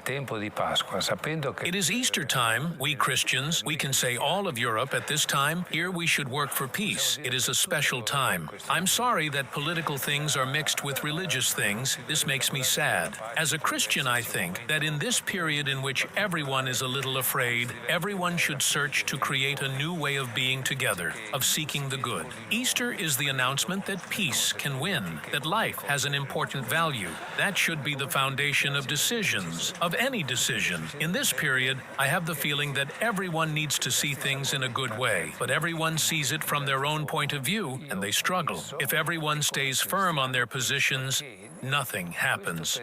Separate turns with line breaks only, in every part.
It is Easter time. We Christians, we can say all of Europe at this time, here we should work for peace. It is a special time. I'm sorry that political things are mixed with religious things. This makes me sad. As a Christian, I think that in this period in which everyone is a little afraid, everyone should search to create a new way of being together, of seeking the good. Easter is the announcement that peace can win, that life has an important value. That should be the foundation of decisions, of any decision. In this period, I have the feeling that everyone needs to see things in a good way, but everyone sees it from their own point of view, and they struggle. If everyone stays firm on their positions, nothing happens.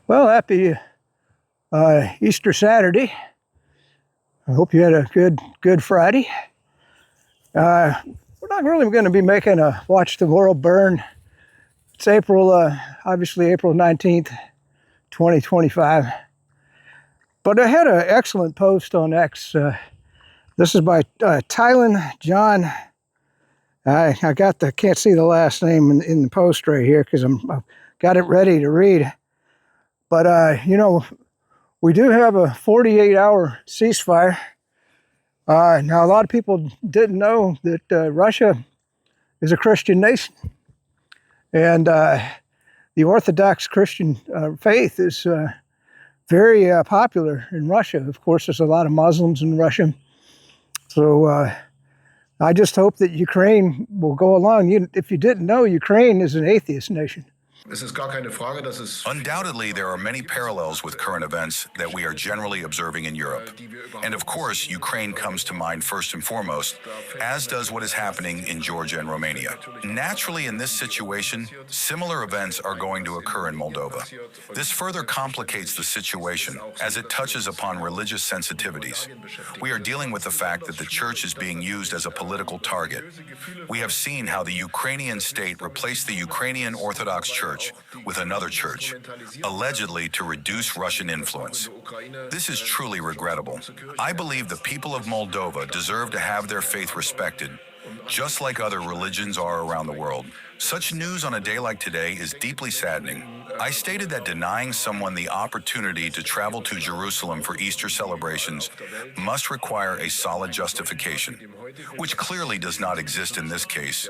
Well, happy Easter Saturday. I hope you had a good Friday. We're not really going to be making a Watch the World Burn. It's April, obviously April 19th, 2025. But I had an excellent post on X. This is by Tylen John. I can't see the last name in the post right here because I've got it ready to read. But, you know, we do have a 48-hour ceasefire. Now, a lot of people didn't know that Russia is a Christian nation. And the Orthodox Christian faith is very popular in Russia. Of course, there's a lot of Muslims in Russia. So I just hope that Ukraine will go along. If you didn't know, Ukraine is an atheist nation.
Undoubtedly, there are many parallels with current events that we are generally observing in Europe. And of course, Ukraine comes to mind first and foremost, as does what is happening in Georgia and Romania. Naturally, in this situation, similar events are going to occur in Moldova. This further complicates the situation as it touches upon religious sensitivities. We are dealing with the fact that the church is being used as a political target. We have seen how the Ukrainian state replaced the Ukrainian Orthodox Church with another church, allegedly to reduce Russian influence. This is truly regrettable. I believe the people of Moldova deserve to have their faith respected, just like other religions are around the world. Such news on a day like today is deeply saddening. I stated that denying someone the opportunity to travel to Jerusalem for Easter celebrations must require a solid justification, which clearly does not exist in this case.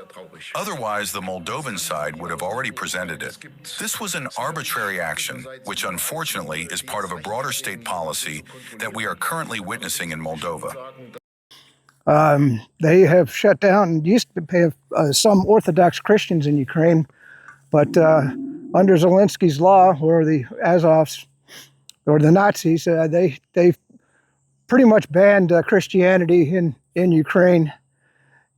Otherwise, the Moldovan side would have already presented it. This was an arbitrary action, which unfortunately is part of a broader state policy that we are currently witnessing in Moldova.
They have shut down, used to have some Orthodox Christians in Ukraine, but under Zelensky's law, or the Azovs, or the Nazis, they pretty much banned Christianity in Ukraine.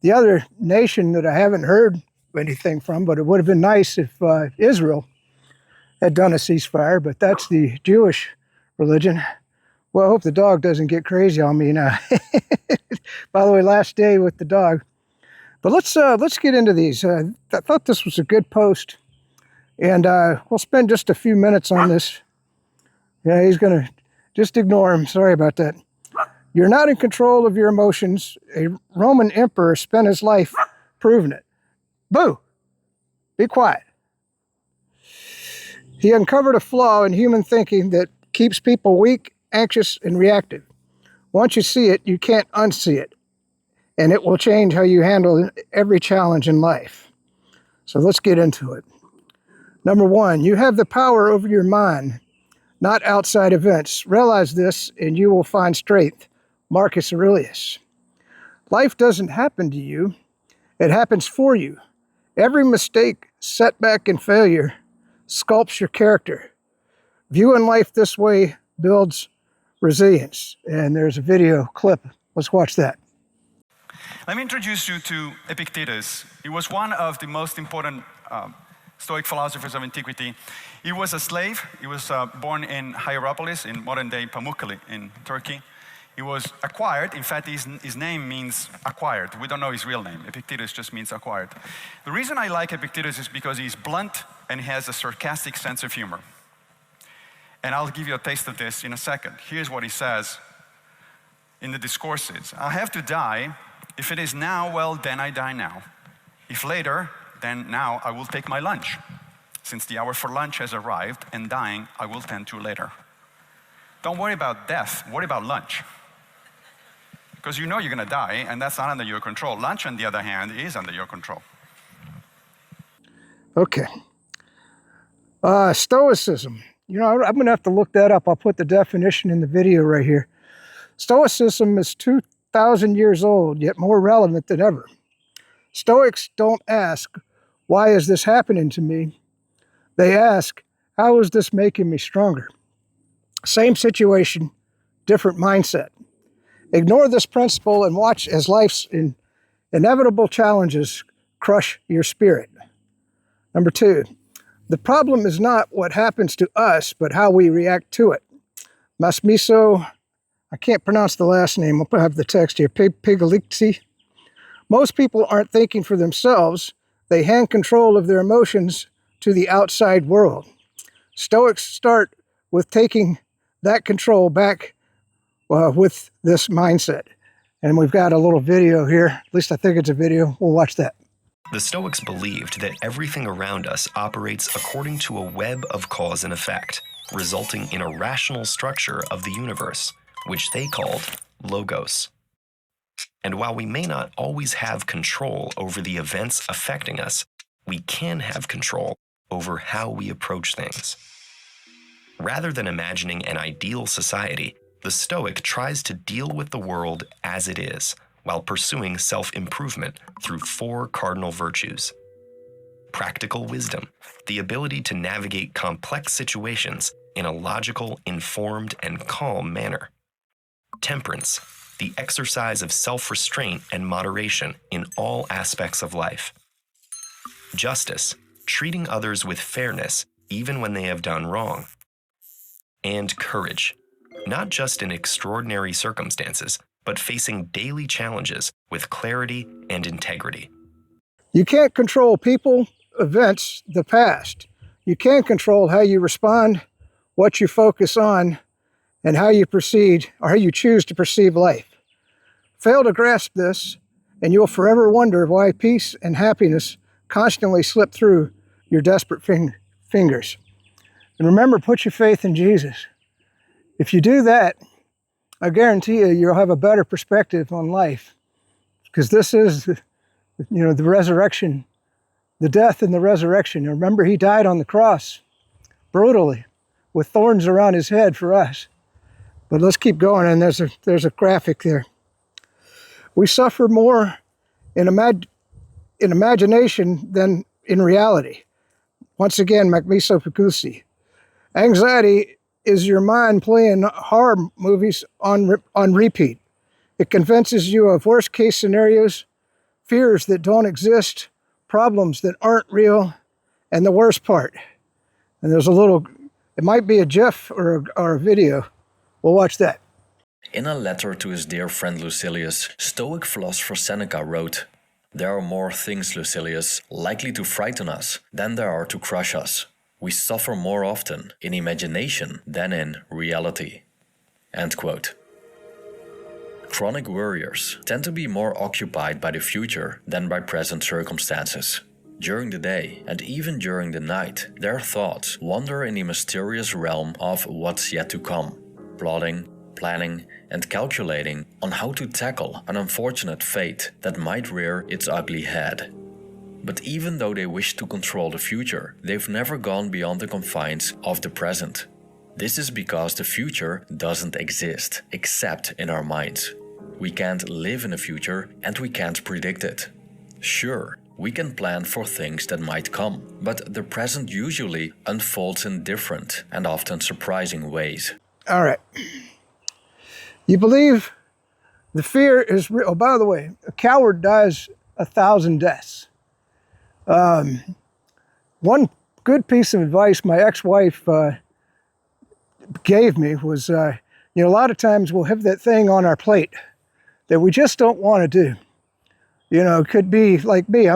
The other nation that I haven't heard anything from, but it would have been nice if Israel had done a ceasefire, but that's the Jewish religion. Well, I hope the dog doesn't get crazy on me now. By the way, last day with the dog. But let's get into these. I thought this was a good post, and we'll spend just a few minutes on this. Yeah, he's gonna just ignore him. Sorry about that. You're not in control of your emotions. A Roman emperor spent his life proving it. Boo! Be quiet. He uncovered a flaw in human thinking that keeps people weak, anxious, and reactive. Once you see it, you can't unsee it, and it will change how you handle every challenge in life. So let's get into it. Number one, you have the power over your mind, not outside events. Realize this, and you will find strength. Marcus Aurelius. Life doesn't happen to you. It happens for you. Every mistake, setback, and failure sculpts your character. Viewing life this way builds resilience. And there's a video clip. Let's watch that.
Let me introduce you to Epictetus. He was one of the most important Stoic philosophers of antiquity. He was a slave. He was born in Hierapolis in modern-day Pamukkale in Turkey. He was acquired. In fact, his name means acquired. We don't know his real name. Epictetus just means acquired. The reason I like Epictetus is because he's blunt and he has a sarcastic sense of humor. And I'll give you a taste of this in a second. Here's what he says in the Discourses. I have to die. If it is now, well, then I die now. If later, then now I will take my lunch. Since the hour for lunch has arrived, and dying I will tend to later. Don't worry about death, worry about lunch. Because you know you're gonna die, and that's not under your control. Lunch, on the other hand, is under your control.
Okay. Stoicism. You know, I'm gonna have to look that up. I'll put the definition in the video right here. Stoicism is 2,000 years old, yet more relevant than ever. Stoics don't ask, why is this happening to me? They ask, how is this making me stronger? Same situation, different mindset. Ignore this principle and watch as life's inevitable challenges crush your spirit. Number 2, the problem is not what happens to us, but how we react to it. Masmiso, I can't pronounce the last name, I'll have the text here, Pigalixi. Most people aren't thinking for themselves. They hand control of their emotions to the outside world. Stoics start with taking that control back with this mindset. And we've got a little video here. At least I think it's a video. We'll watch that.
The Stoics believed that everything around us operates according to a web of cause and effect, resulting in a rational structure of the universe, which they called logos. And while we may not always have control over the events affecting us, we can have control over how we approach things. Rather than imagining an ideal society, the Stoic tries to deal with the world as it is, while pursuing self-improvement through 4 cardinal virtues. Practical wisdom, the ability to navigate complex situations in a logical, informed, and calm manner. Temperance, the exercise of self-restraint and moderation in all aspects of life. Justice, treating others with fairness even when they have done wrong. And courage, not just in extraordinary circumstances, but facing daily challenges with clarity and integrity.
You can't control people, events, the past. You can control how you respond, what you focus on, and how you proceed, or how you choose to perceive life. Fail to grasp this, and you'll forever wonder why peace and happiness constantly slip through your desperate fingers. And remember, put your faith in Jesus. If you do that, I guarantee you'll have a better perspective on life. Because this is, the resurrection, the death and the resurrection. Remember, he died on the cross, brutally, with thorns around his head for us. But let's keep going, and there's a graphic there. We suffer more in imagination than in reality. Once again, Macmiso Pikusi. Anxiety is your mind playing horror movies on repeat. It convinces you of worst-case scenarios, fears that don't exist, problems that aren't real, and the worst part. And there's it might be a GIF or a video. We'll watch that.
In a letter to his dear friend Lucilius, Stoic philosopher Seneca wrote, "There are more things, Lucilius, likely to frighten us than there are to crush us. We suffer more often in imagination than in reality." End quote. Chronic worriers tend to be more occupied by the future than by present circumstances. During the day and even during the night, their thoughts wander in the mysterious realm of what's yet to come, plotting, planning, and calculating on how to tackle an unfortunate fate that might rear its ugly head. But even though they wish to control the future, they've never gone beyond the confines of the present. This is because the future doesn't exist, except in our minds. We can't live in the future and we can't predict it. Sure, we can plan for things that might come, but the present usually unfolds in different and often surprising ways.
All right. You believe the fear is real. Oh, by the way, a coward dies 1,000 deaths. One good piece of advice my ex-wife gave me was, You know, a lot of times we'll have that thing on our plate that we just don't want to do. You know, it could be like me.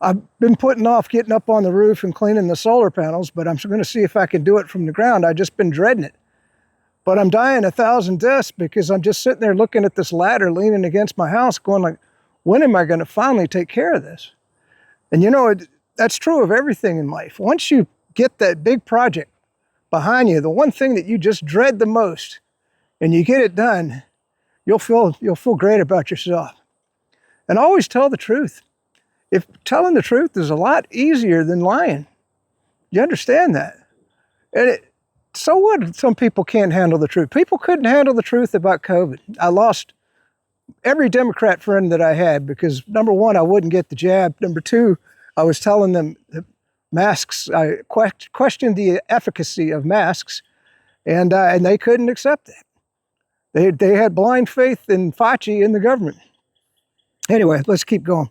I've been putting off getting up on the roof and cleaning the solar panels, but I'm going to see if I can do it from the ground. I've just been dreading it. But I'm dying 1,000 deaths because I'm just sitting there looking at this ladder leaning against my house going like, when am I going to finally take care of this? And you know, that's true of everything in life. Once you get that big project behind you, the one thing that you just dread the most, and you get it done, you'll feel great about yourself. And always tell the truth. If telling the truth is a lot easier than lying, you understand that. And so what? Some people can't handle the truth. People couldn't handle the truth about COVID. I lost every Democrat friend that I had because, number one, I wouldn't get the jab. Number two, I was telling them that masks, I questioned the efficacy of masks, and they couldn't accept that. They had blind faith in Fauci and the government. Anyway, let's keep going.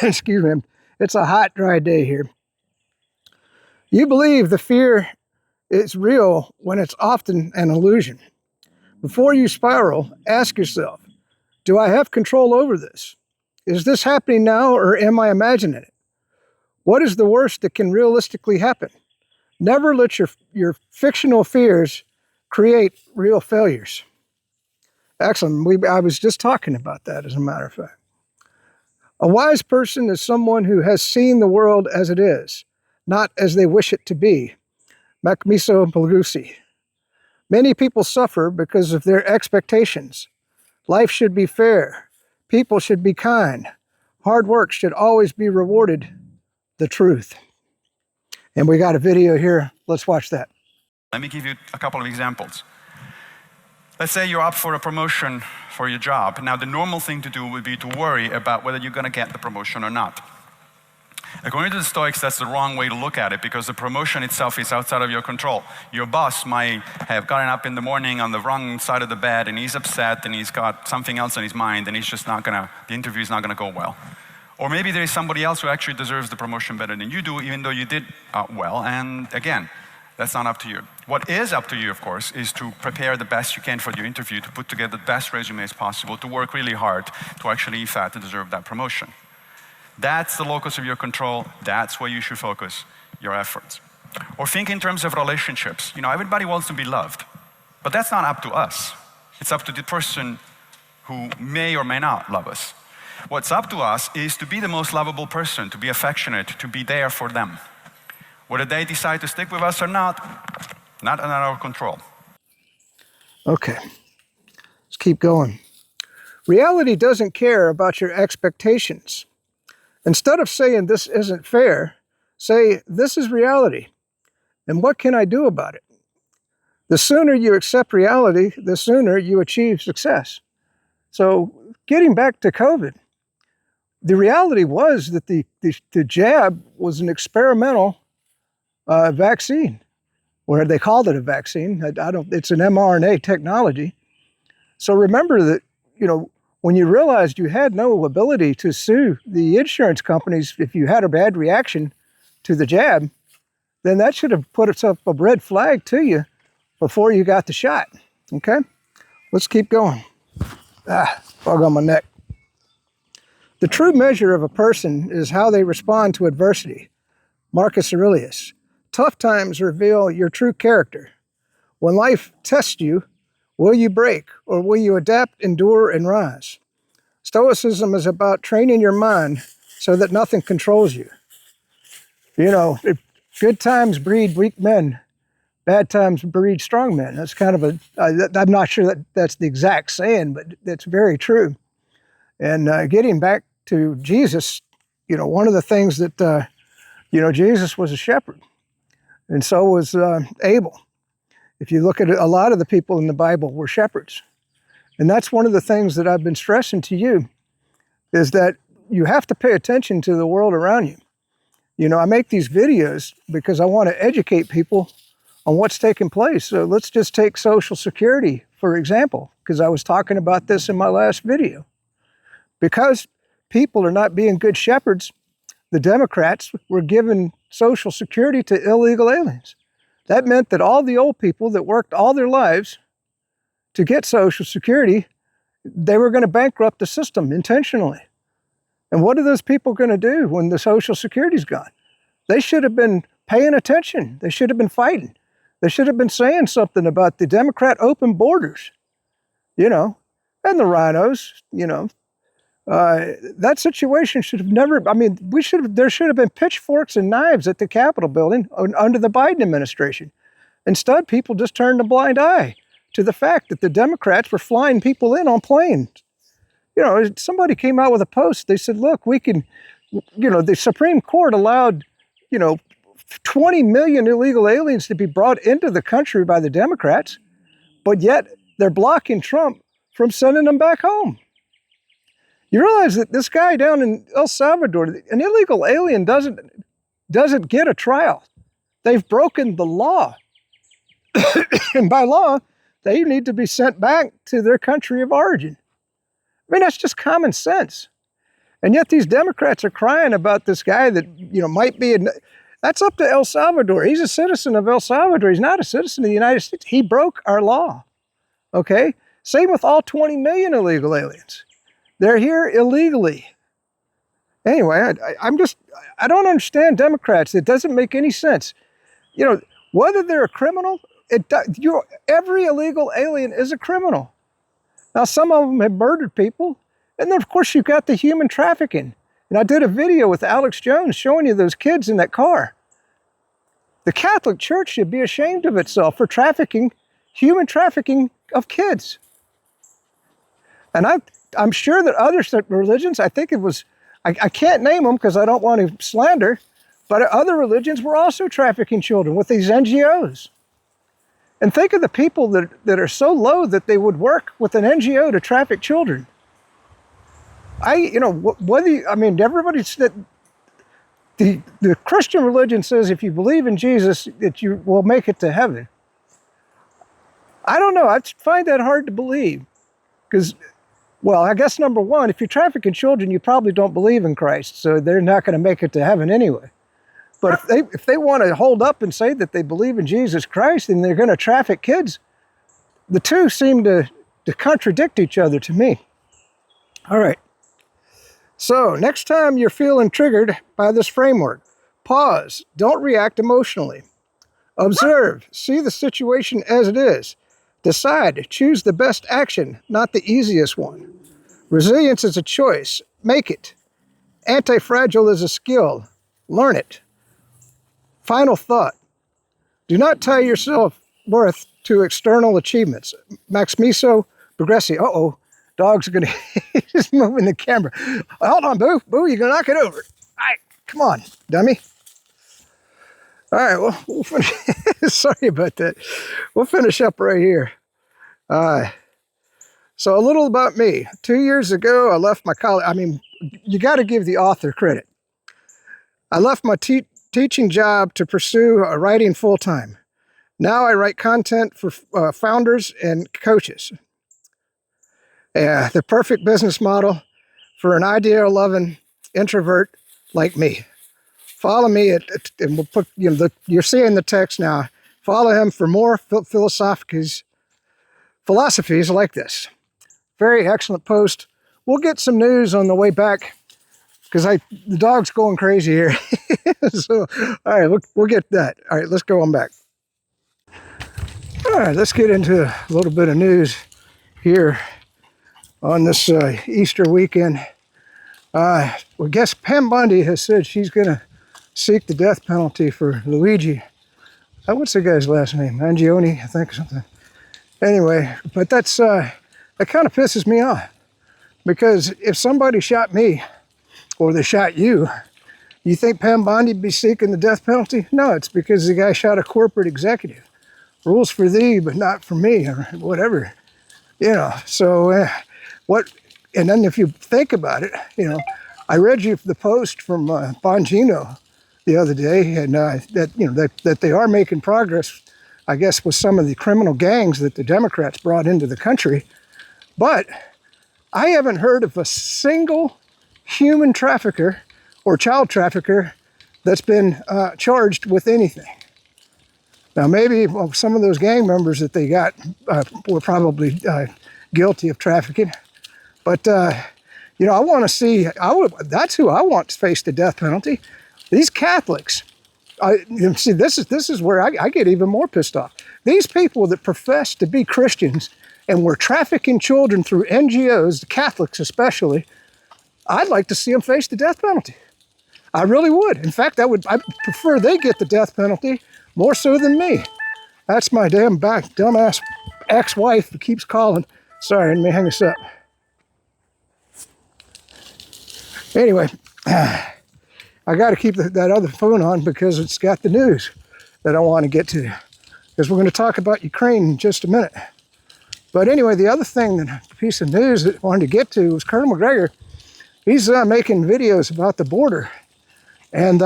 Excuse me. It's a hot, dry day here. You believe the fear is real when it's often an illusion. Before you spiral, ask yourself, do I have control over this? Is this happening now or am I imagining it? What is the worst that can realistically happen? Never let your fictional fears create real failures. Excellent. I was just talking about that, as a matter of fact. A wise person is someone who has seen the world as it is, not as they wish it to be. Macmiso Pelgusi. Many people suffer because of their expectations. Life should be fair. People should be kind. Hard work should always be rewarded. The truth. And we got a video here. Let's watch that.
Let me give you a couple of examples. Let's say you're up for a promotion for your job. Now, the normal thing to do would be to worry about whether you're going to get the promotion or not. According to the Stoics, that's the wrong way to look at it because the promotion itself is outside of your control. Your boss might have gotten up in the morning on the wrong side of the bed and he's upset and he's got something else on his mind and he's just not going to, the interview is not going to go well. Or maybe there is somebody else who actually deserves the promotion better than you do, even though you did well. And again, that's not up to you. What is up to you, of course, is to prepare the best you can for your interview, to put together the best resume as possible, to work really hard to actually, in fact, to deserve that promotion. That's the locus of your control. That's where you should focus your efforts. Or think in terms of relationships. You know, everybody wants to be loved, but that's not up to us. It's up to the person who may or may not love us. What's up to us is to be the most lovable person, to be affectionate, to be there for them. Whether they decide to stick with us or not under our control.
Okay, let's keep going. Reality doesn't care about your expectations. Instead of saying this isn't fair, say this is reality, and what can I do about it? The sooner you accept reality, the sooner you achieve success. So getting back to COVID, the reality was that the jab was an experimental vaccine, or they called it a vaccine. It's an mRNA technology. So remember that, you know, when you realized you had no ability to sue the insurance companies if you had a bad reaction to the jab, then that should have put up a red flag to you before you got the shot. Okay? Let's keep going. Bug on my neck. The true measure of a person is how they respond to adversity. Marcus Aurelius. Tough times reveal your true character. When life tests you, will you break or will you adapt, endure, and rise? Stoicism is about training your mind so that nothing controls you. You know, good times breed weak men. Bad times breed strong men. That's kind of I'm not sure that that's the exact saying, but that's very true. And getting back to Jesus, you know, one of the things that, Jesus was a shepherd. And so was Abel. If you look at it, a lot of the people in the Bible were shepherds. And that's one of the things that I've been stressing to you, is that you have to pay attention to the world around you. You know, I make these videos because I want to educate people on what's taking place. So let's just take Social Security, for example, because I was talking about this in my last video. Because people are not being good shepherds, the Democrats were giving Social Security to illegal aliens. That meant that all the old people that worked all their lives to get Social Security, they were going to bankrupt the system intentionally. And what are those people going to do when the Social Security's gone? They should have been paying attention. They should have been fighting. They should have been saying something about the Democrat open borders, you know, and the rhinos, you know. That situation should have never, I mean, there should have been pitchforks and knives at the Capitol building under the Biden administration. Instead, people just turned a blind eye to the fact that the Democrats were flying people in on planes. You know, somebody came out with a post. They said, look, we can, you know, the Supreme Court allowed, you know, 20 million illegal aliens to be brought into the country by the Democrats, but yet they're blocking Trump from sending them back home. You realize that this guy down in El Salvador, an illegal alien doesn't get a trial. They've broken the law. And by law, they need to be sent back to their country of origin. I mean, that's just common sense. And yet these Democrats are crying about this guy that, you know, might be, that's up to El Salvador. He's a citizen of El Salvador. He's not a citizen of the United States. He broke our law, okay? Same with all 20 million illegal aliens. They're here illegally. Anyway, I don't understand Democrats. It doesn't make any sense. You know, whether they're a criminal, every illegal alien is a criminal. Now, some of them have murdered people. And then, of course, you've got the human trafficking. And I did a video with Alex Jones showing you those kids in that car. The Catholic Church should be ashamed of itself for human trafficking of kids. And I'm sure that other religions, I think it was, I can't name them because I don't want to slander, but other religions were also trafficking children with these NGOs. And think of the people that are so low that they would work with an NGO to traffic children. Everybody said, the Christian religion says if you believe in Jesus, that you will make it to heaven. I don't know, I find that hard to believe. Because, well, I guess number one, if you're trafficking children, you probably don't believe in Christ, so they're not going to make it to heaven anyway. But if they want to hold up and say that they believe in Jesus Christ and they're going to traffic kids, the two seem to contradict each other to me. All right. So next time you're feeling triggered by this framework, pause, don't react emotionally. Observe, see the situation as it is. Decide, choose the best action, not the easiest one. Resilience is a choice, make it. Anti-fragile is a skill, learn it. Final thought, do not tie your self-worth to external achievements. Maximizo progressi. Uh-oh, dog's gonna, he's moving the camera. Hold on, Boo, you're gonna knock it over. All right, come on, dummy. All right, well, we'll finish. Sorry about that. We'll finish up right here. So a little about me. 2 years ago, I left my college. I mean, you got to give the author credit. I left my teaching job to pursue writing full-time. Now I write content for founders and coaches. The perfect business model for an idea-loving introvert like me. Follow me and we'll put, you're seeing the text now. Follow him for more philosophies like this. Very excellent post. We'll get some news on the way back because the dog's going crazy here. So, all right, we'll get that. All right, let's go on back. All right, let's get into a little bit of news here on this Easter weekend. Well, guess Pam Bundy has said she's going to seek the death penalty for Luigi. What's the guy's last name? Angioni, I think, something. Anyway, but that kind of pisses me off. Because if somebody shot me, or they shot you think Pam Bondi would be seeking the death penalty? No, it's because the guy shot a corporate executive. Rules for thee, but not for me, or whatever. So and then if you think about it, I read you the post from Bongino the other day, and that they are making progress, I guess, with some of the criminal gangs that the Democrats brought into the country. But I haven't heard of a single human trafficker or child trafficker that's been charged with anything. Now, maybe some of those gang members that they got were probably guilty of trafficking. But, you know, I want to see, that's who I want to face the death penalty. These Catholics, see, this is where I get even more pissed off. These people that profess to be Christians and were trafficking children through NGOs, the Catholics especially, I'd like to see them face the death penalty. I really would. In fact, I prefer they get the death penalty more so than me. That's my dumbass ex-wife who keeps calling. Sorry, let me hang this up. Anyway, I got to keep that other phone on because it's got the news that I want to get to. Because we're going to talk about Ukraine in just a minute. But anyway, the other thing, the piece of news that I wanted to get to was Colonel McGregor. He's making videos about the border. And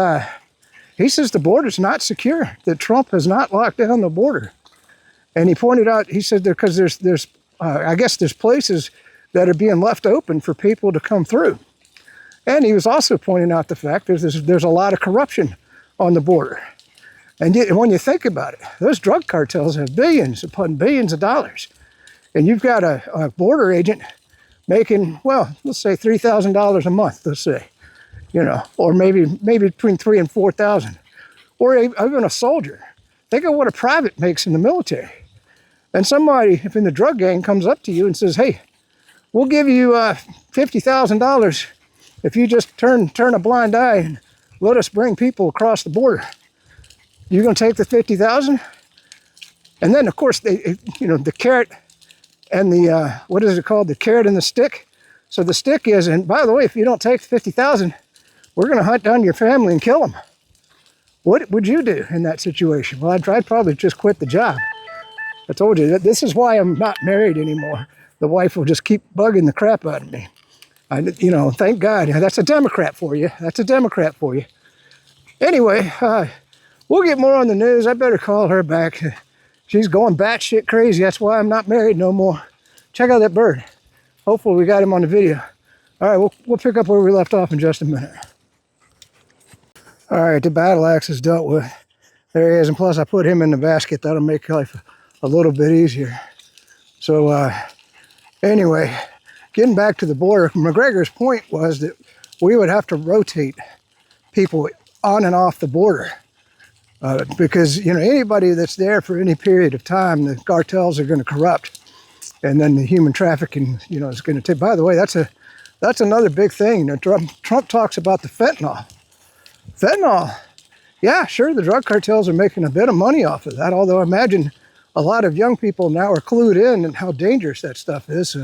he says the border's not secure, that Trump has not locked down the border. And he pointed out, he said, because there's I guess there's places that are being left open for people to come through. And he was also pointing out the fact that there's a lot of corruption on the border. And yet, when you think about it, those drug cartels have billions upon billions of dollars. And you've got a border agent making, well, let's say $3,000 a month, let's say. You know, or maybe between $3,000 and $4,000, or even a soldier. Think of what a private makes in the military. And somebody, if in the drug gang, comes up to you and says, "Hey, we'll give you $50,000 if you just turn a blind eye and let us bring people across the border." You gonna take the $50,000? And then, of course, the carrot and the what is it called? The carrot and the stick. So the stick is, and by the way, if you don't take the $50,000. We're going to hunt down your family and kill them. What would you do in that situation? Well, I'd probably just quit the job. I told you that this is why I'm not married anymore. The wife will just keep bugging the crap out of me. Thank God. That's a Democrat for you. That's a Democrat for you. Anyway, we'll get more on the news. I better call her back. She's going batshit crazy. That's why I'm not married no more. Check out that bird. Hopefully we got him on the video. All right, we'll pick up where we left off in just a minute. All right, the battle axe is dealt with. There he is, and plus I put him in the basket. That'll make life a little bit easier. So anyway, getting back to the border, McGregor's point was that we would have to rotate people on and off the border. Because, anybody that's there for any period of time, the cartels are going to corrupt. And then the human trafficking, is going to take. By the way, that's another big thing. Trump talks about the fentanyl. Fentanyl, yeah, sure, the drug cartels are making a bit of money off of that, although I imagine a lot of young people now are clued in and how dangerous that stuff is.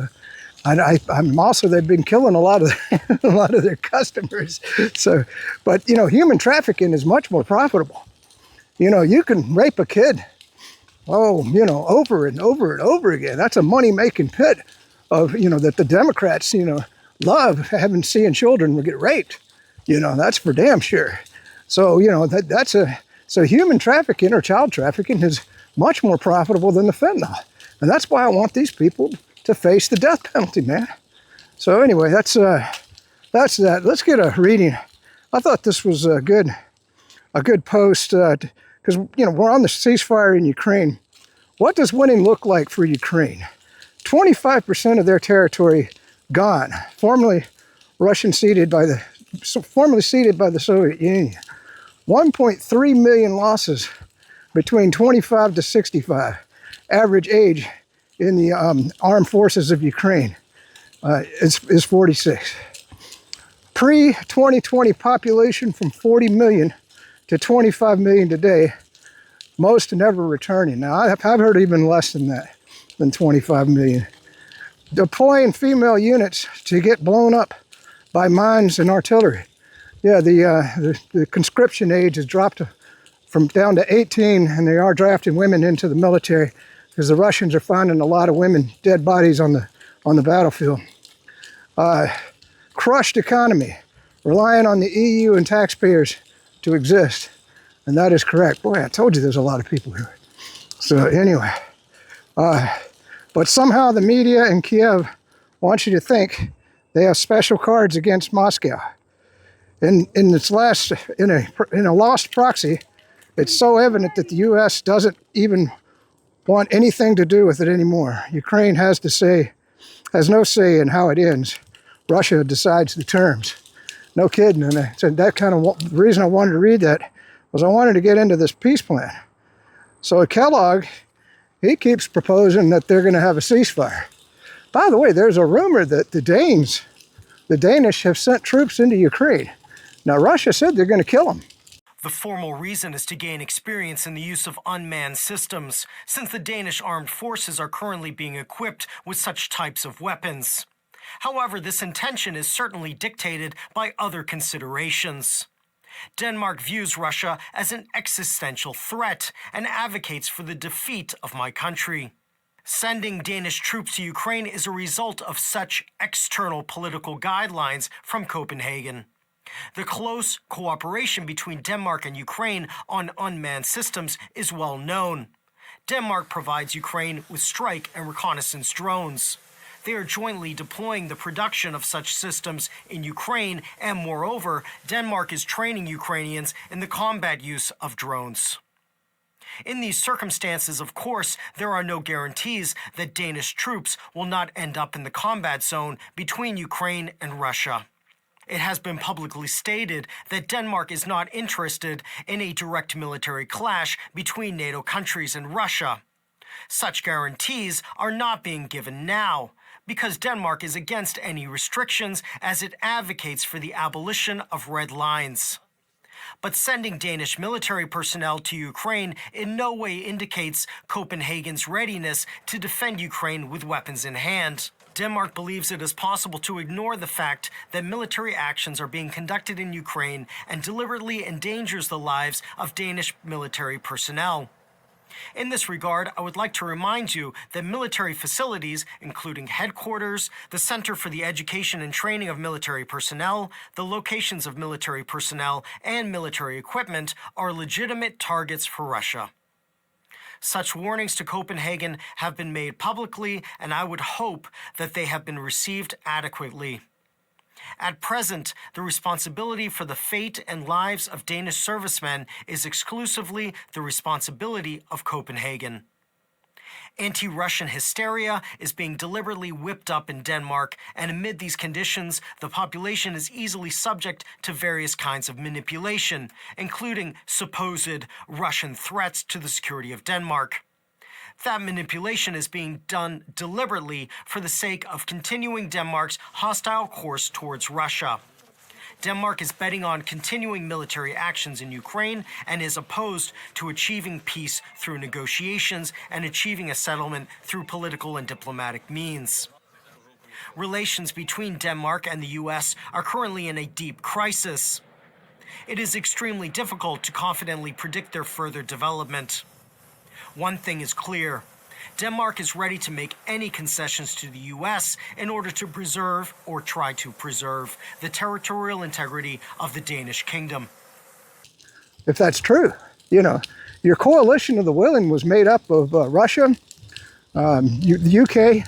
I'm also, they've been killing a lot of their customers. So, but, human trafficking is much more profitable. You can rape a kid, over and over and over again. That's a money-making pit of, that the Democrats, love seeing children get raped. That's for damn sure. So, so human trafficking or child trafficking is much more profitable than the fentanyl. And that's why I want these people to face the death penalty, man. So anyway, that's that. Let's get a reading. I thought this was a good post because, we're on the ceasefire in Ukraine. What does winning look like for Ukraine? 25% of their territory gone, formerly ceded by the Soviet Union. 1.3 million losses between 25 to 65. Average age in the armed forces of Ukraine is 46. Pre-2020 population from 40 million to 25 million today. Most never returning. Now, I've heard even less than that, than 25 million. Deploying female units to get blown up by mines and artillery. Yeah, the conscription age has dropped from down to 18, and they are drafting women into the military because the Russians are finding a lot of women, dead bodies on the battlefield. Crushed economy, relying on the EU and taxpayers to exist. And that is correct. Boy, I told you there's a lot of people here. So anyway, but somehow the media in Kiev want you to think they have special cards against Moscow. In a lost proxy, It's so evident that the U.S. doesn't even want anything to do with it anymore. Ukraine has no say in how it ends. Russia decides the terms. No kidding. And so that kind of the reason I wanted to read that was I wanted to get into this peace plan. So Kellogg, he keeps proposing that they're going to have a ceasefire. By the way, there's a rumor that the Danish have sent troops into Ukraine. Now, Russia said they're going to kill them.
The formal reason is to gain experience in the use of unmanned systems, since the Danish armed forces are currently being equipped with such types of weapons. However, this intention is certainly dictated by other considerations. Denmark views Russia as an existential threat and advocates for the defeat of my country. Sending Danish troops to Ukraine is a result of such external political guidelines from Copenhagen. The close cooperation between Denmark and Ukraine on unmanned systems is well known. Denmark provides Ukraine with strike and reconnaissance drones. They are jointly deploying the production of such systems in Ukraine, and moreover, Denmark is training Ukrainians in the combat use of drones. In these circumstances, of course, there are no guarantees that Danish troops will not end up in the combat zone between Ukraine and Russia. It has been publicly stated that Denmark is not interested in a direct military clash between NATO countries and Russia. Such guarantees are not being given now, because Denmark is against any restrictions as it advocates for the abolition of red lines. But sending Danish military personnel to Ukraine in no way indicates Copenhagen's readiness to defend Ukraine with weapons in hand. Denmark believes it is possible to ignore the fact that military actions are being conducted in Ukraine and deliberately endangers the lives of Danish military personnel. In this regard, I would like to remind you that military facilities, including headquarters, the Center for the Education and Training of Military Personnel, the locations of military personnel, and military equipment, are legitimate targets for Russia. Such warnings to Copenhagen have been made publicly, and I would hope that they have been received adequately. At present, the responsibility for the fate and lives of Danish servicemen is exclusively the responsibility of Copenhagen. Anti-Russian hysteria is being deliberately whipped up in Denmark, and amid these conditions, the population is easily subject to various kinds of manipulation, including supposed Russian threats to the security of Denmark. That manipulation is being done deliberately for the sake of continuing Denmark's hostile course towards Russia. Denmark is betting on continuing military actions in Ukraine and is opposed to achieving peace through negotiations and achieving a settlement through political and diplomatic means. Relations between Denmark and the U.S. are currently in a deep crisis. It is extremely difficult to confidently predict their further development. One thing is clear. Denmark is ready to make any concessions to the U.S. in order to preserve, or try to preserve, the territorial integrity of the Danish kingdom.
If that's true, your coalition of the willing was made up of Russia, the UK,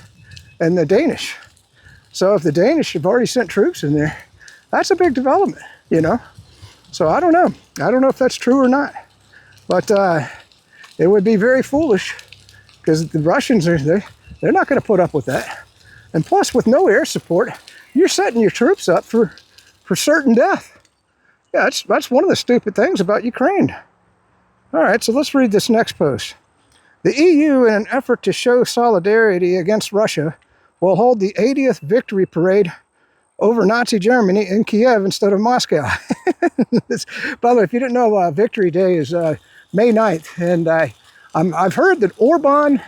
and the Danish. So if the Danish have already sent troops in there, that's a big development, So I don't know. I don't know if that's true or not. But it would be very foolish, because the Russians they're not going to put up with that. And plus, with no air support, you're setting your troops up for certain death. Yeah, that's one of the stupid things about Ukraine. All right, so let's read this next post. The EU, in an effort to show solidarity against Russia, will hold the 80th victory parade over Nazi Germany in Kiev instead of Moscow. By the way, if you didn't know, Victory Day is May 9th, and I've heard that Orban,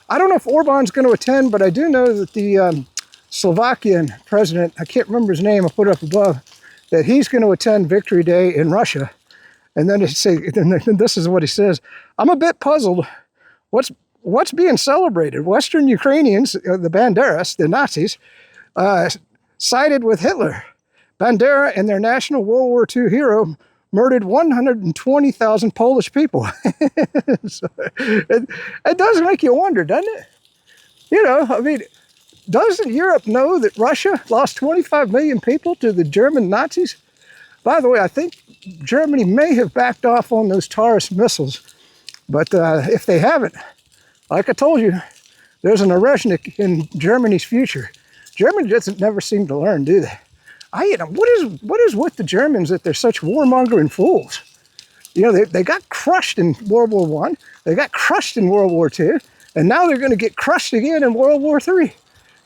I don't know if Orban's going to attend, but I do know that the Slovakian president, I can't remember his name, I'll put it up above, that he's going to attend Victory Day in Russia. And then this is what he says: I'm a bit puzzled. What's being celebrated? Western Ukrainians, the Banderas, the Nazis, sided with Hitler. Bandera and their national World War II hero murdered 120,000 Polish people. So it does make you wonder, doesn't it? Doesn't Europe know that Russia lost 25 million people to the German Nazis? By the way, I think Germany may have backed off on those Taurus missiles, but if they haven't, like I told you, there's an Oreshnik in Germany's future. Germany doesn't never seem to learn, do they? What is with the Germans that they're such warmongering fools? You know, they got crushed in World War I, they got crushed in World War II, and now they're going to get crushed again in World War III.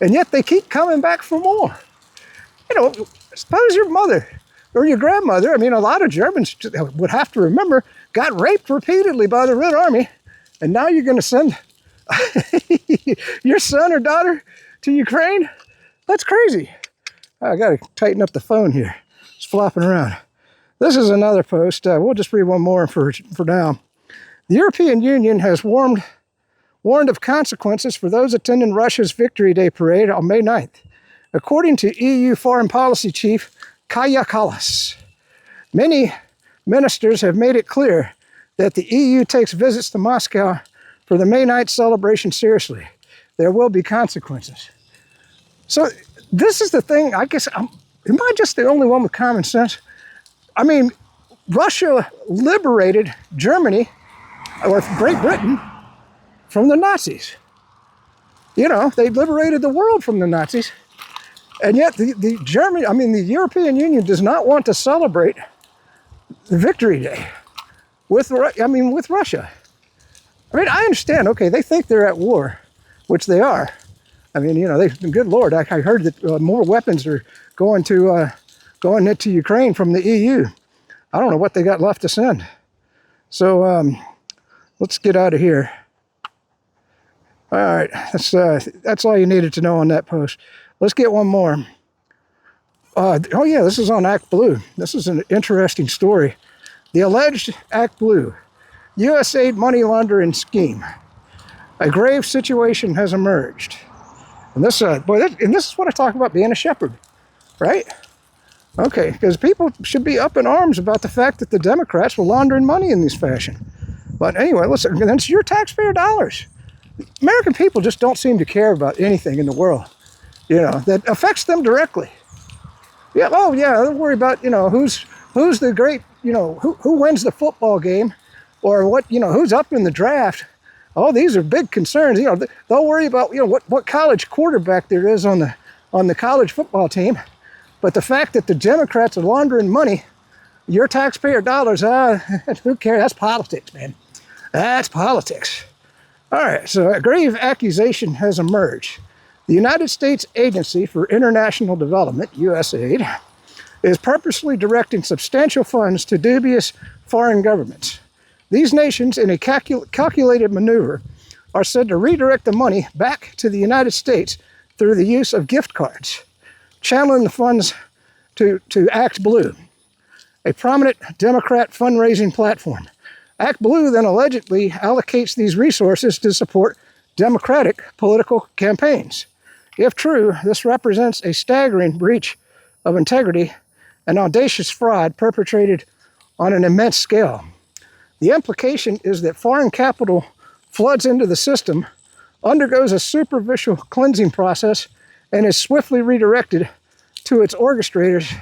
And yet they keep coming back for more. You know, suppose your mother or your grandmother, I mean, a lot of Germans would have to remember, got raped repeatedly by the Red Army, and now you're going to send your son or daughter to Ukraine? That's crazy. I got to tighten up the phone here. It's flopping around. This is another post. We'll just read one more for now. The European Union has warned of consequences for those attending Russia's Victory Day parade on May 9th, according to EU Foreign Policy Chief Kaja Kallas. Many ministers have made it clear that the EU takes visits to Moscow for the May 9th celebration seriously. There will be consequences. So this is the thing, I guess, am I just the only one with common sense? I mean, Russia liberated Germany, or Great Britain, from the Nazis. You know, they liberated the world from the Nazis. And yet the European Union does not want to celebrate the Victory Day with Russia. I mean, I understand, okay, they think they're at war, which they are. I mean, you know, good Lord, I heard that more weapons are going into Ukraine from the EU. I don't know what they got left to send. So let's get out of here. All right, that's all you needed to know on that post. Let's get one more. Oh yeah, this is on Act Blue. This is an interesting story. The alleged Act Blue USAID money laundering scheme. A grave situation has emerged. And this is what I talk about being a shepherd, right? Okay, because people should be up in arms about the fact that the Democrats were laundering money in this fashion. But anyway, listen, it's your taxpayer dollars. American people just don't seem to care about anything in the world, you know, that affects them directly. Yeah, oh yeah, don't worry about, you know, who's the great, you know, who wins the football game, or what, you know, who's up in the draft. Oh, these are big concerns. You know, they'll worry about, you know, what college quarterback there is on the college football team. But the fact that the Democrats are laundering money, your taxpayer dollars, who cares? That's politics, man. That's politics. All right, so a grave accusation has emerged. The United States Agency for International Development, USAID, is purposely directing substantial funds to dubious foreign governments. These nations, in a calculated maneuver, are said to redirect the money back to the United States through the use of gift cards, channeling the funds to Act Blue, a prominent Democrat fundraising platform. Act Blue then allegedly allocates these resources to support Democratic political campaigns. If true, this represents a staggering breach of integrity and audacious fraud perpetrated on an immense scale. The implication is that foreign capital floods into the system, undergoes a superficial cleansing process, and is swiftly redirected to its orchestrators.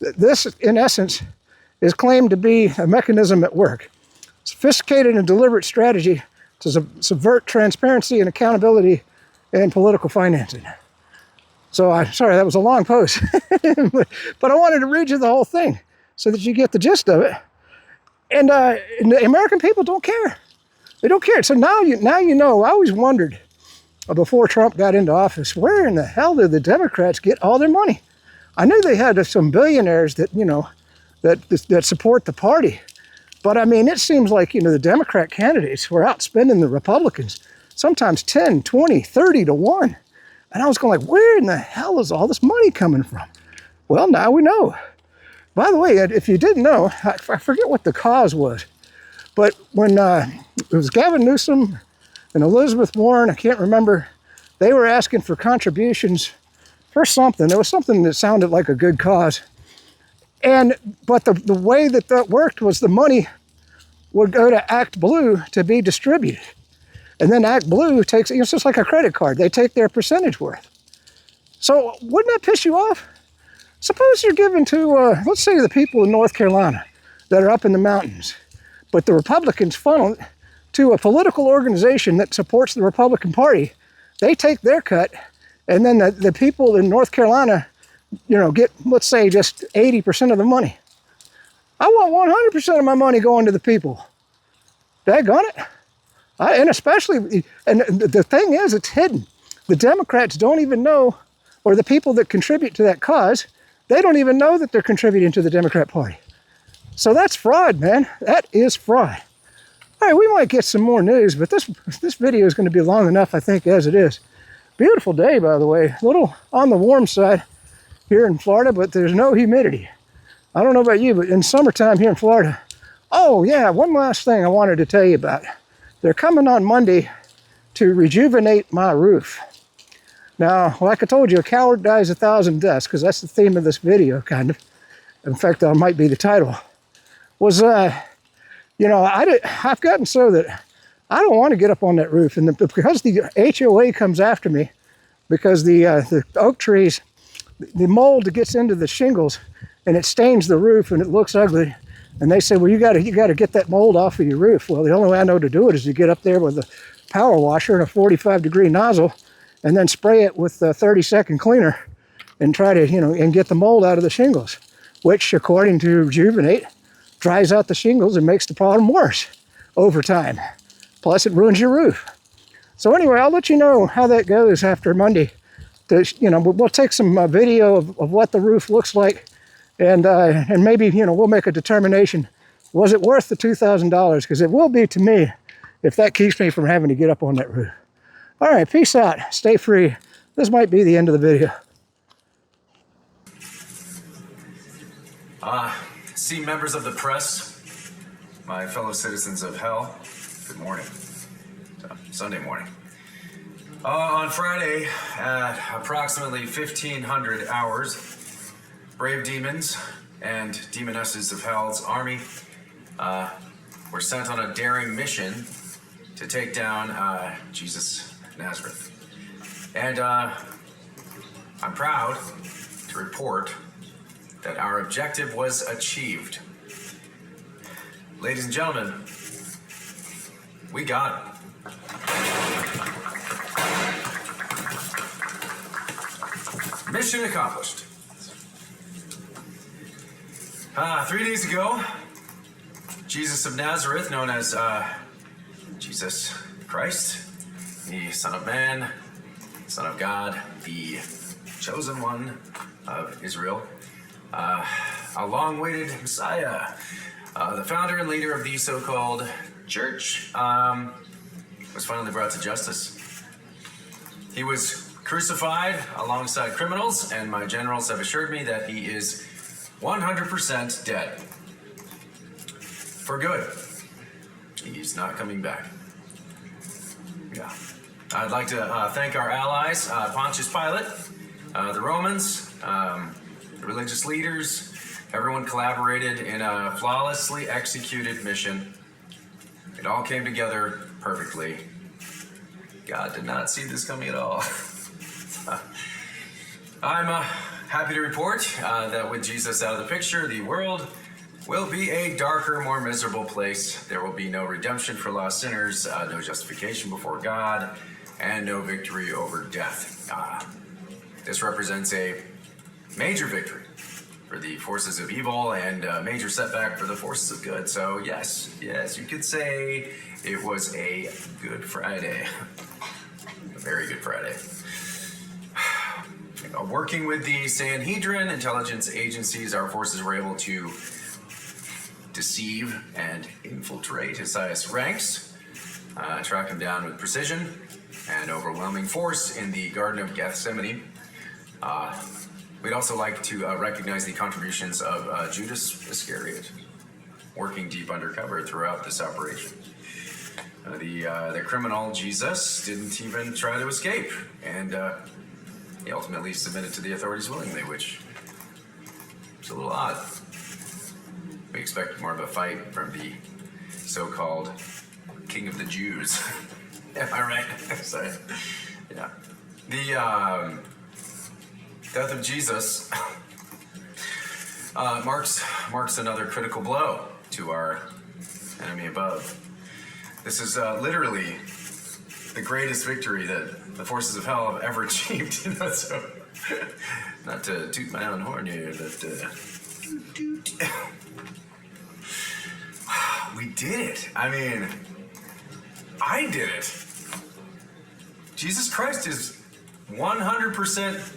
This, in essence, is claimed to be a mechanism at work. Sophisticated and deliberate strategy to subvert transparency and accountability in political financing. So sorry, that was a long post, but I wanted to read you the whole thing so that you get the gist of it. And the American people don't care. They don't care. So now you know. I always wondered before Trump got into office, where in the hell did the Democrats get all their money? I knew they had some billionaires that, you know, that support the party. But I mean, it seems like, you know, the Democrat candidates were outspending the Republicans, sometimes 10, 20, 30 to 1. And I was going like, where in the hell is all this money coming from? Well, now we know. By the way, if you didn't know, I forget what the cause was, but when it was Gavin Newsom and Elizabeth Warren, I can't remember, they were asking for contributions for something. There was something that sounded like a good cause. But the way that worked was the money would go to Act Blue to be distributed. And then Act Blue takes, it's just like a credit card. They take their percentage worth. So wouldn't that piss you off? Suppose you're given to, let's say, the people in North Carolina that are up in the mountains, but the Republicans funnel it to a political organization that supports the Republican Party. They take their cut, and then the people in North Carolina, get, let's say, just 80% of the money. I want 100% of my money going to the people. Daggone it. And especially, and the thing is, it's hidden. The Democrats don't even know, or the people that contribute to that cause, they don't even know that they're contributing to the Democrat Party. So that's fraud, man. That is fraud. All right, we might get some more news, but this video is going to be long enough, I think, as it is. Beautiful day, by the way. A little on the warm side here in Florida, but there's no humidity. I don't know about you, but in summertime here in Florida. Oh, yeah, one last thing I wanted to tell you about. They're coming on Monday to rejuvenate my roof. Now, like I told you, a coward dies 1,000 deaths, because that's the theme of this video, kind of. In fact, that might be the title. Was, I've gotten so that I don't want to get up on that roof. And because the HOA comes after me, because the oak trees, the mold gets into the shingles, and it stains the roof, and it looks ugly. And they say, well, you got to get that mold off of your roof. Well, the only way I know to do it is to get up there with a power washer and a 45-degree nozzle, and then spray it with a 30-second cleaner, and try to, and get the mold out of the shingles, which, according to Rejuvenate, dries out the shingles and makes the problem worse over time. Plus, it ruins your roof. So anyway, I'll let you know how that goes after Monday. We'll take some video of what the roof looks like, and maybe, we'll make a determination. Was it worth the $2,000? Because it will be to me if that keeps me from having to get up on that roof. All right, peace out. Stay free. This might be the end of the video.
See, members of the press, my fellow citizens of hell, good morning. Sunday morning. On Friday at approximately 1500 hours, brave demons and demonesses of hell's army were sent on a daring mission to take down Jesus of Nazareth. And I'm proud to report that our objective was achieved. Ladies and gentlemen, we got it. Mission accomplished. 3 days ago, Jesus of Nazareth, known as Jesus Christ, the Son of Man, Son of God, the chosen one of Israel, a long-awaited Messiah, the founder and leader of the so-called church, was finally brought to justice. He was crucified alongside criminals, and my generals have assured me that he is 100% dead. For good. He's not coming back. Yeah. I'd like to thank our allies, Pontius Pilate, the Romans, the religious leaders. Everyone collaborated in a flawlessly executed mission. It all came together perfectly. God did not see this coming at all. I'm happy to report that with Jesus out of the picture, the world will be a darker, more miserable place. There will be no redemption for lost sinners, no justification before God, and no victory over death. This represents a major victory for the forces of evil and a major setback for the forces of good. So yes, you could say it was a Good Friday. A very good Friday. Working with the Sanhedrin intelligence agencies, our forces were able to deceive and infiltrate his highest ranks, track him down with precision and overwhelming force in the Garden of Gethsemane. We'd also like to recognize the contributions of Judas Iscariot, working deep undercover throughout this operation. The criminal Jesus didn't even try to escape, and he ultimately submitted to the authorities willingly, which is a little odd. We expect more of a fight from the so-called King of the Jews. Am I right? Sorry. Yeah. The death of Jesus marks another critical blow to our enemy above. This is literally the greatest victory that the forces of hell have ever achieved. You know, so not to toot my own horn here, but we did it. I mean, I did it. Jesus Christ is 100%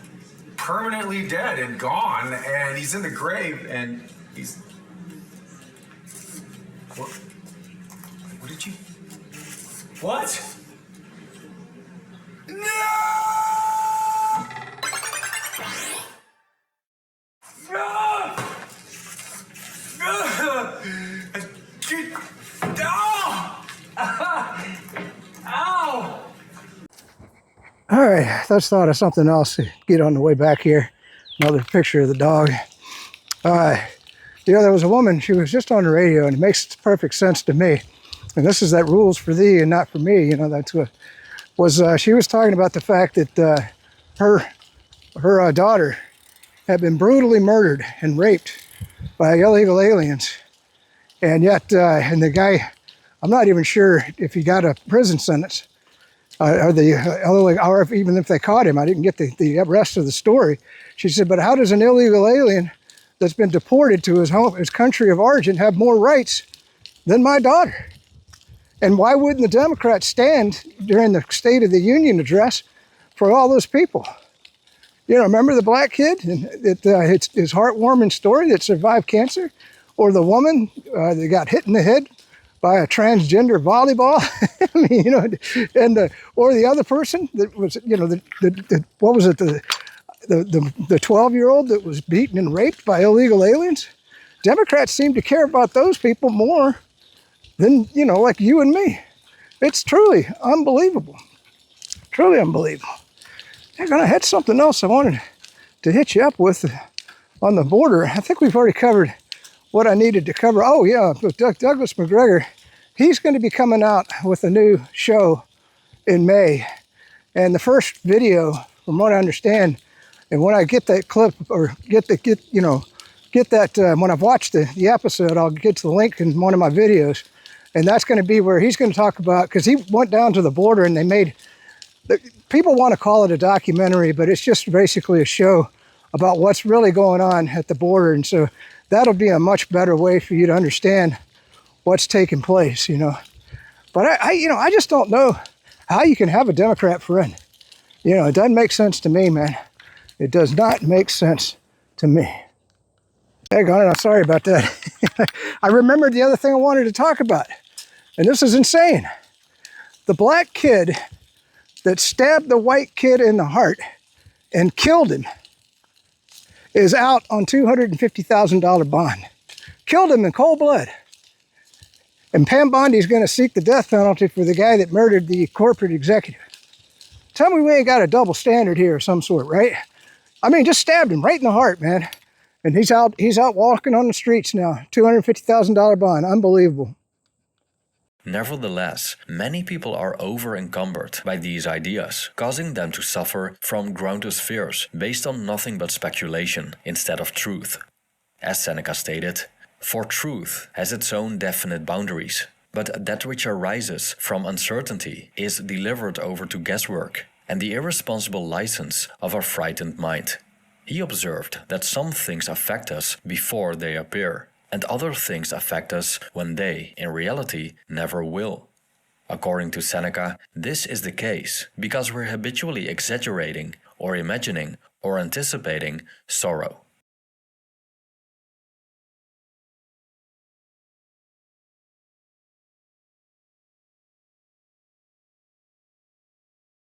permanently dead and gone, and he's in the grave, and he's... What did you... What? No! Ow!
All right, let's thought of something else to get on the way back here. Another picture of the dog. There was a woman, she was just on the radio, and it makes perfect sense to me. And this is that rules for thee and not for me. You know, that's what was, she was talking about the fact that her daughter had been brutally murdered and raped by illegal aliens. And yet, and the guy, I'm not even sure if he got a prison sentence. Or even if they caught him. I didn't get the rest of the story. She said, but how does an illegal alien that's been deported to his country of origin have more rights than my daughter? And why wouldn't the Democrats stand during the State of the Union address for all those people? You know, remember the black kid? It's his heartwarming story that survived cancer? Or the woman that got hit in the head by a transgender volleyball? I mean, you know, and or the other person that was, you know, what was it, the 12-year-old that was beaten and raped by illegal aliens? Democrats seem to care about those people more than, you know, like you and me. It's truly unbelievable. Truly unbelievable. I had something else I wanted to hit you up with on the border. I think we've already covered what I needed to cover. Oh yeah, but Douglas McGregor, he's going to be coming out with a new show in May. And the first video, from what I understand, and when I get that clip, or get that, when I've watched the episode, I'll get to the link in one of my videos. And that's going to be where he's going to talk about, because he went down to the border and they made, people want to call it a documentary, but it's just basically a show about what's really going on at the border. And so that'll be a much better way for you to understand what's taking place, you know. But I just don't know how you can have a Democrat friend. You know, it doesn't make sense to me, man. It does not make sense to me. Daggone it, I'm sorry about that. I remembered the other thing I wanted to talk about, and this is insane. The black kid that stabbed the white kid in the heart and killed him is out on $250,000 bond. Killed him in cold blood. And Pam Bondi's going to seek the death penalty for the guy that murdered the corporate executive. Tell me we ain't got a double standard here of some sort, right? I mean, just stabbed him right in the heart, man. And he's out walking on the streets now. $250,000 bond. Unbelievable.
Nevertheless, many people are over-encumbered by these ideas, causing them to suffer from groundless fears based on nothing but speculation instead of truth. As Seneca stated, "For truth has its own definite boundaries, but that which arises from uncertainty is delivered over to guesswork and the irresponsible license of a frightened mind." He observed that some things affect us before they appear, and other things affect us when they, in reality, never will. According to Seneca, this is the case because we're habitually exaggerating or imagining or anticipating sorrow.